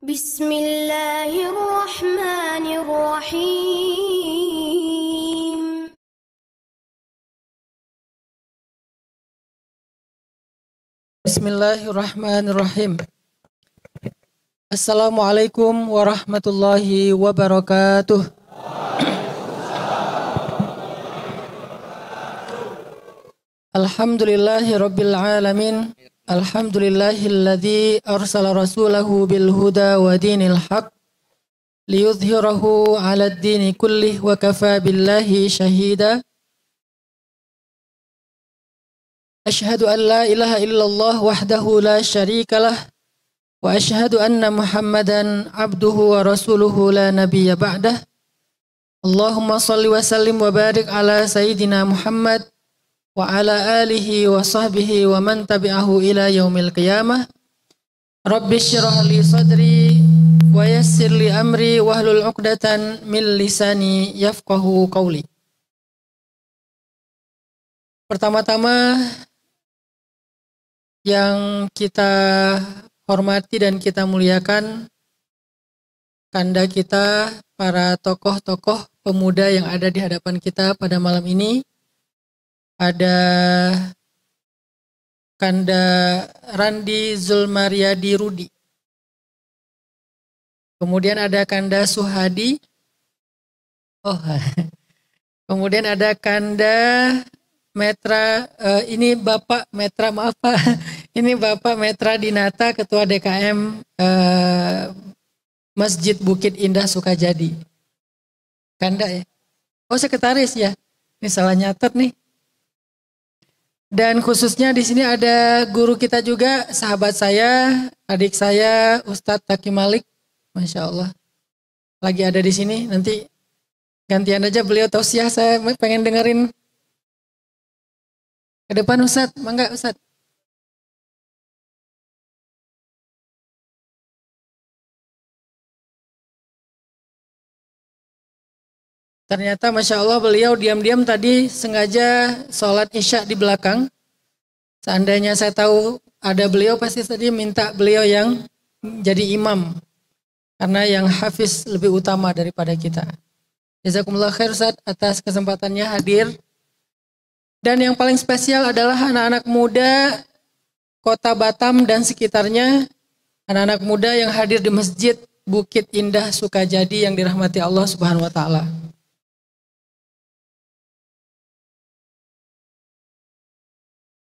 بسم الله الرحمن الرحيم. Bismillahirrahmanirrahim. Assalamualaikum warahmatullahi wabarakatuh. Alhamdulillahi rabbil alamin. Alhamdulillahilladzi arsala rasulahu bil huda wa dinil haq liyudhhirahu 'alad dini kullih wa kafa billahi shahida. Ashhadu an la ilaha illallah wahdahu la syarika lah wa ashhadu anna Muhammadan abduhu wa rasuluhu la nabiyya ba'dah. Allahumma salli wa sallim wa barik ala sayyidina Muhammad wa ala alihi wa sahbihi wa man tabi'ahu ila yaumil qiyamah. Rabbi syrah li sadri wa yassir li amri wahlul 'uqdatan min lisani yafqahu qawli. Pertama-tama yang kita hormati dan kita muliakan kanda kita, para tokoh-tokoh pemuda yang ada di hadapan kita pada malam ini. Ada Kanda Randi Zulmaryadi Rudi. Kemudian ada Kanda Suhadi. Kemudian ada Kanda Metra, ini Bapak Metra, maaf Pak. Ini Bapak Metra Dinata, Ketua DKM Masjid Bukit Indah Sukajadi. Kanda ya? Oh, sekretaris ya? Ini salah nyatet nih. Dan khususnya di sini ada guru kita juga, sahabat saya, adik saya, Ustadz Taki Malik. Masya Allah. Lagi ada di sini, nanti gantian aja beliau tausiah, saya pengen dengerin. Ke depan Ustadz, mangga Ustadz. Ternyata Masya Allah beliau diam-diam tadi sengaja sholat isya di belakang. Seandainya saya tahu ada beliau, pasti tadi minta beliau yang jadi imam. Karena yang hafiz lebih utama daripada kita. Jazakumullah khair Ustaz atas kesempatannya hadir. Dan yang paling spesial adalah anak-anak muda Kota Batam dan sekitarnya. Anak-anak muda yang hadir di Masjid Bukit Indah Sukajadi yang dirahmati Allah Subhanahu wa Ta'ala.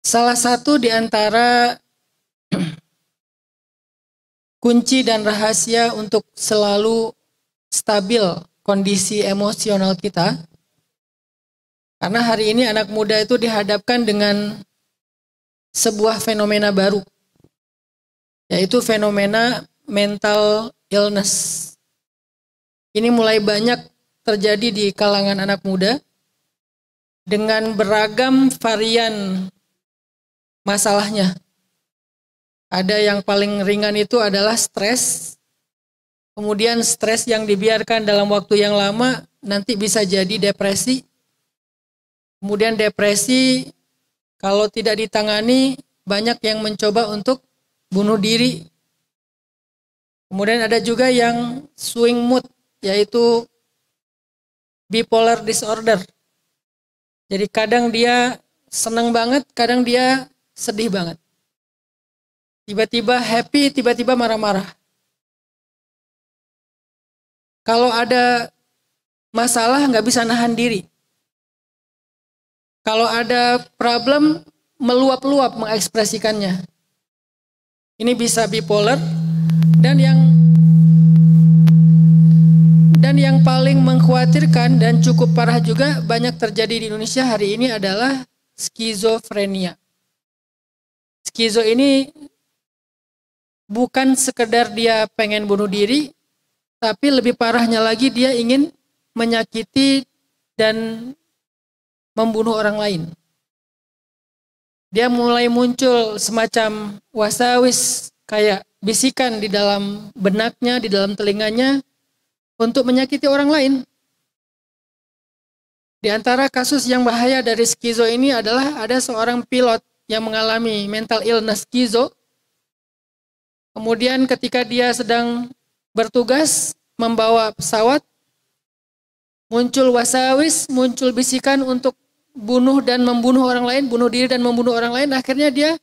Salah satu di antara kunci dan rahasia untuk selalu stabil kondisi emosional kita, karena hari ini anak muda itu dihadapkan dengan sebuah fenomena baru, yaitu fenomena mental illness. Ini mulai banyak terjadi di kalangan anak muda dengan beragam varian masalahnya. Ada yang paling ringan itu adalah stres. Kemudian stres yang dibiarkan dalam waktu yang lama nanti bisa jadi depresi. Kemudian depresi kalau tidak ditangani banyak yang mencoba untuk bunuh diri. Kemudian ada juga yang swing mood, yaitu bipolar disorder. Jadi kadang dia senang banget, kadang dia sedih banget. Tiba-tiba happy, tiba-tiba marah-marah. Kalau ada masalah nggak bisa nahan diri. Kalau ada problem, meluap-luap mengekspresikannya. Ini bisa bipolar. Dan yang paling mengkhawatirkan dan cukup parah juga banyak terjadi di Indonesia hari ini adalah skizofrenia. Skizo ini bukan sekedar dia pengen bunuh diri, tapi lebih parahnya lagi dia ingin menyakiti dan membunuh orang lain. Dia mulai muncul semacam wasawis, kayak bisikan di dalam benaknya, di dalam telinganya untuk menyakiti orang lain. Di antara kasus yang bahaya dari skizo ini adalah ada seorang pilot yang mengalami mental illness skizo. Kemudian ketika dia sedang bertugas membawa pesawat, muncul wasawis, muncul bisikan untuk bunuh dan membunuh orang lain, bunuh diri dan membunuh orang lain. Akhirnya dia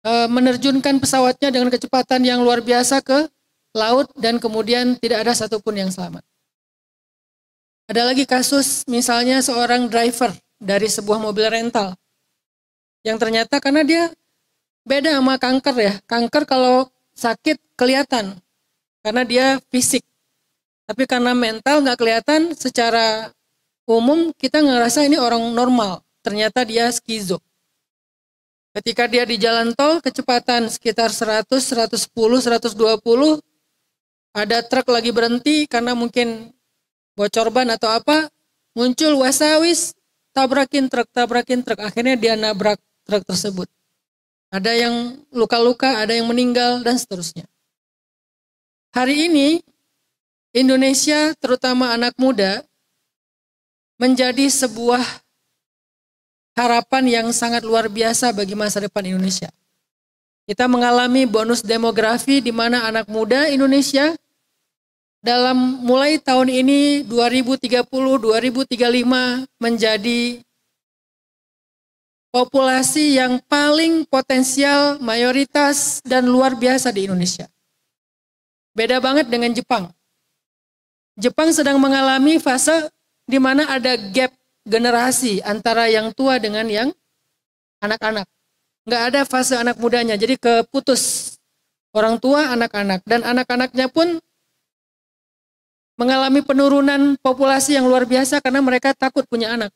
menerjunkan pesawatnya dengan kecepatan yang luar biasa ke laut dan kemudian tidak ada satupun yang selamat. Ada lagi kasus misalnya seorang driver dari sebuah mobil rental yang ternyata karena dia beda sama kanker ya. Kanker kalau sakit kelihatan karena dia fisik. Tapi karena mental nggak kelihatan, secara umum kita ngerasa ini orang normal. Ternyata dia skizo. Ketika dia di jalan tol kecepatan sekitar 100, 110, 120, ada truk lagi berhenti karena mungkin bocor ban atau apa, muncul wasawis, tabrakin truk. Akhirnya dia nabrak truk tersebut. Ada yang luka-luka, ada yang meninggal, dan seterusnya. Hari ini, Indonesia, terutama anak muda, menjadi sebuah harapan yang sangat luar biasa bagi masa depan Indonesia. Kita mengalami bonus demografi di mana anak muda Indonesia dalam mulai tahun ini 2030-2035 menjadi populasi yang paling potensial, mayoritas, dan luar biasa di Indonesia. Beda banget dengan Jepang. Jepang sedang mengalami fase di mana ada gap generasi antara yang tua dengan yang anak-anak. Nggak ada fase anak mudanya, jadi keputus. Orang tua, anak-anak. Dan anak-anaknya pun mengalami penurunan populasi yang luar biasa karena mereka takut punya anak.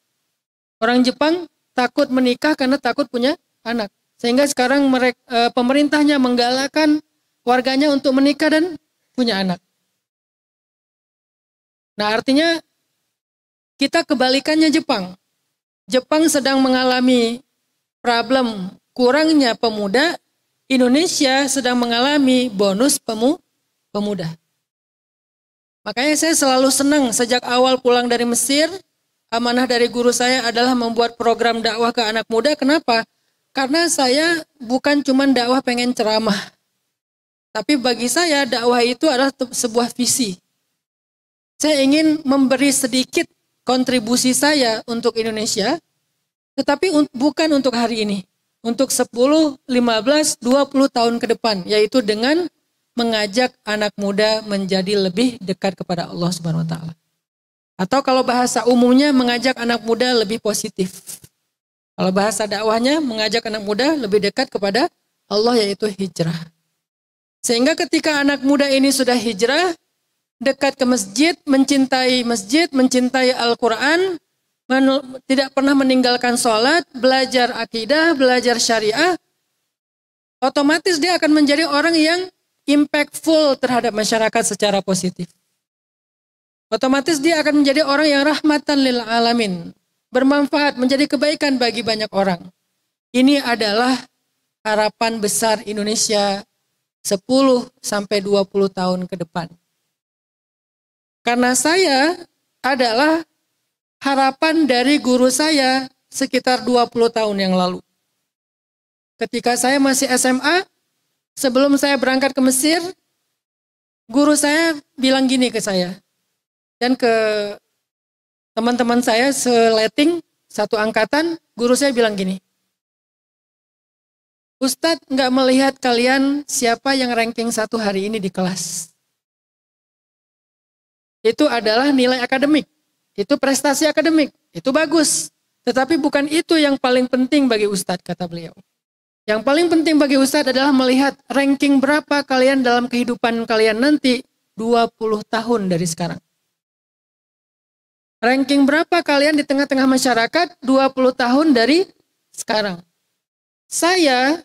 Orang Jepang takut menikah karena takut punya anak. Sehingga sekarang pemerintahnya menggalakkan warganya untuk menikah dan punya anak. Nah, artinya kita kebalikannya Jepang. Jepang sedang mengalami problem kurangnya pemuda, Indonesia sedang mengalami bonus pemuda. Makanya saya selalu senang sejak awal pulang dari Mesir, amanah dari guru saya adalah membuat program dakwah ke anak muda. Kenapa? Karena saya bukan cuma dakwah pengen ceramah. Tapi bagi saya dakwah itu adalah sebuah visi. Saya ingin memberi sedikit kontribusi saya untuk Indonesia, tetapi bukan untuk hari ini. Untuk 10, 15, 20 tahun ke depan, yaitu dengan mengajak anak muda menjadi lebih dekat kepada Allah Subhanahu wa taala. Atau kalau bahasa umumnya mengajak anak muda lebih positif. Kalau bahasa dakwahnya mengajak anak muda lebih dekat kepada Allah, yaitu hijrah. Sehingga ketika anak muda ini sudah hijrah, dekat ke masjid, mencintai Al-Quran, tidak pernah meninggalkan sholat, belajar akidah, belajar syariah, otomatis dia akan menjadi orang yang impactful terhadap masyarakat secara positif. Otomatis dia akan menjadi orang yang rahmatan lil alamin, bermanfaat, menjadi kebaikan bagi banyak orang. Ini adalah harapan besar Indonesia 10-20 tahun ke depan. Karena saya adalah harapan dari guru saya sekitar 20 tahun yang lalu. Ketika saya masih SMA, sebelum saya berangkat ke Mesir, guru saya bilang gini ke saya. Dan ke teman-teman saya seleting, satu angkatan, guru saya bilang gini. Ustadz nggak melihat kalian siapa yang ranking 1 hari ini di kelas. Itu adalah nilai akademik, itu prestasi akademik, itu bagus. Tetapi bukan itu yang paling penting bagi Ustadz, kata beliau. Yang paling penting bagi Ustadz adalah melihat ranking berapa kalian dalam kehidupan kalian nanti 20 tahun dari sekarang. Ranking berapa kalian di tengah-tengah masyarakat 20 tahun dari sekarang. Saya,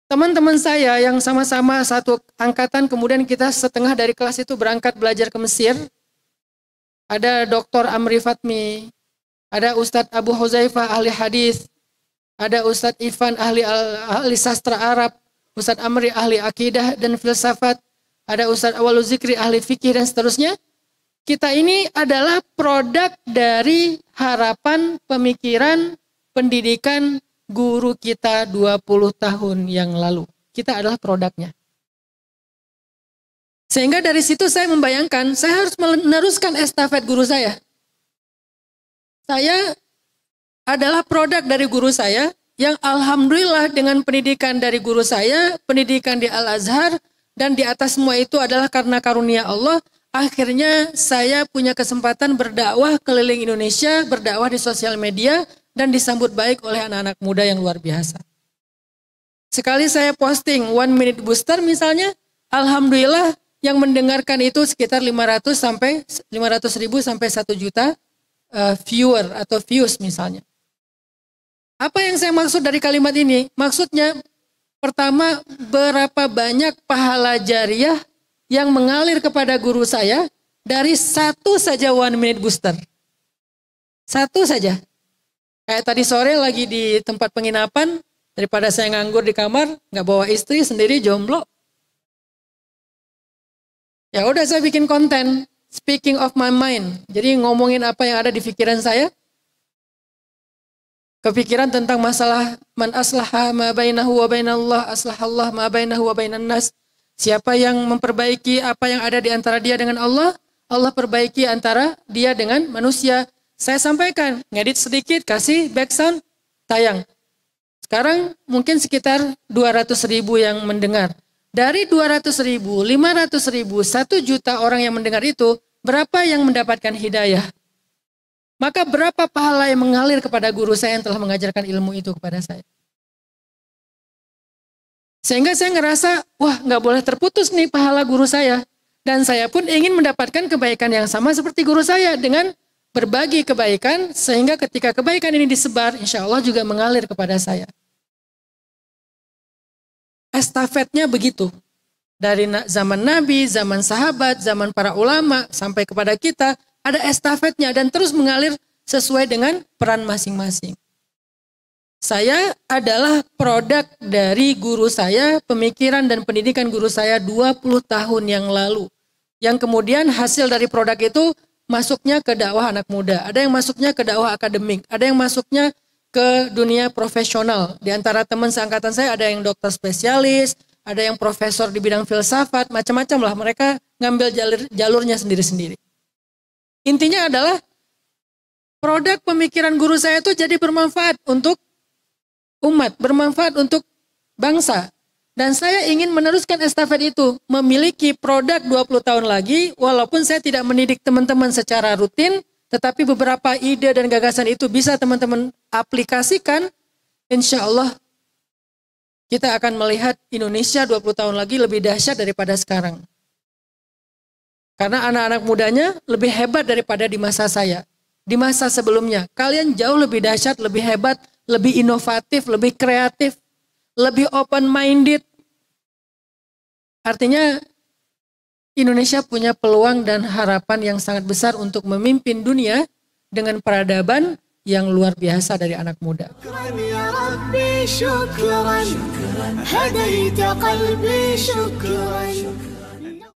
teman-teman saya yang sama-sama satu angkatan, kemudian kita setengah dari kelas itu berangkat belajar ke Mesir. Ada Dr. Amri Fatmi, ada Ustadz Abu Huzaifah ahli hadis, ada Ustadz Ifan ahli sastra Arab, Ustadz Amri ahli akidah dan filsafat, ada Ustadz Awalul Zikri ahli fikih dan seterusnya. Kita ini adalah produk dari harapan, pemikiran, pendidikan guru kita 20 tahun yang lalu. kita adalah produknya. Sehingga dari situ saya membayangkan, saya harus meneruskan estafet guru saya. Saya adalah produk dari guru saya, yang alhamdulillah dengan pendidikan dari guru saya, pendidikan di Al-Azhar, dan di atas semua itu adalah karena karunia Allah, akhirnya saya punya kesempatan berdakwah keliling Indonesia, berdakwah di sosial media, dan disambut baik oleh anak-anak muda yang luar biasa. Sekali saya posting 1 minute booster misalnya, alhamdulillah yang mendengarkan itu sekitar 500 ribu sampai 1 juta viewer atau views misalnya. Apa yang saya maksud dari kalimat ini? Maksudnya pertama, berapa banyak pahala jariah yang mengalir kepada guru saya dari satu saja 1 minute booster. Satu saja. Kayak tadi sore lagi di tempat penginapan, daripada saya nganggur di kamar, nggak bawa istri, sendiri jomblo. Ya udah saya bikin konten, speaking of my mind. Jadi ngomongin apa yang ada di pikiran saya. Kepikiran tentang masalah man aslaha ma bainahu wa bainallah aslahallah ma bainahu wa bainan nas. Siapa yang memperbaiki apa yang ada di antara dia dengan Allah, Allah perbaiki antara dia dengan manusia. Saya sampaikan, ngedit sedikit, kasih back sound, tayang. Sekarang mungkin sekitar 200 ribu yang mendengar. Dari 200 ribu, 500 ribu, 1 juta orang yang mendengar itu, berapa yang mendapatkan hidayah? Maka berapa pahala yang mengalir kepada guru saya yang telah mengajarkan ilmu itu kepada saya? Sehingga saya ngerasa, wah nggak boleh terputus nih pahala guru saya. Dan saya pun ingin mendapatkan kebaikan yang sama seperti guru saya dengan berbagi kebaikan, sehingga ketika kebaikan ini disebar, insya Allah juga mengalir kepada saya. Estafetnya begitu. Dari zaman Nabi, zaman sahabat, zaman para ulama, sampai kepada kita, ada estafetnya dan terus mengalir sesuai dengan peran masing-masing. Saya adalah produk dari guru saya, pemikiran dan pendidikan guru saya 20 tahun yang lalu. Yang kemudian hasil dari produk itu masuknya ke dakwah anak muda. Ada yang masuknya ke dakwah akademik, ada yang masuknya ke dunia profesional. Di antara teman seangkatan saya ada yang dokter spesialis, ada yang profesor di bidang filsafat, macam-macam lah. Mereka ngambil jalurnya sendiri-sendiri. Intinya adalah produk pemikiran guru saya itu jadi bermanfaat untuk umat, bermanfaat untuk bangsa. Dan saya ingin meneruskan estafet itu, memiliki produk 20 tahun lagi, walaupun saya tidak mendidik teman-teman secara rutin, tetapi beberapa ide dan gagasan itu bisa teman-teman aplikasikan, insya Allah kita akan melihat Indonesia 20 tahun lagi lebih dahsyat daripada sekarang. Karena anak-anak mudanya lebih hebat daripada di masa saya. Di masa sebelumnya, kalian jauh lebih dahsyat, lebih hebat, lebih inovatif, lebih kreatif, lebih open-minded. Artinya Indonesia punya peluang dan harapan yang sangat besar untuk memimpin dunia dengan peradaban yang luar biasa dari anak muda. شكرا هديت قلبي شكرا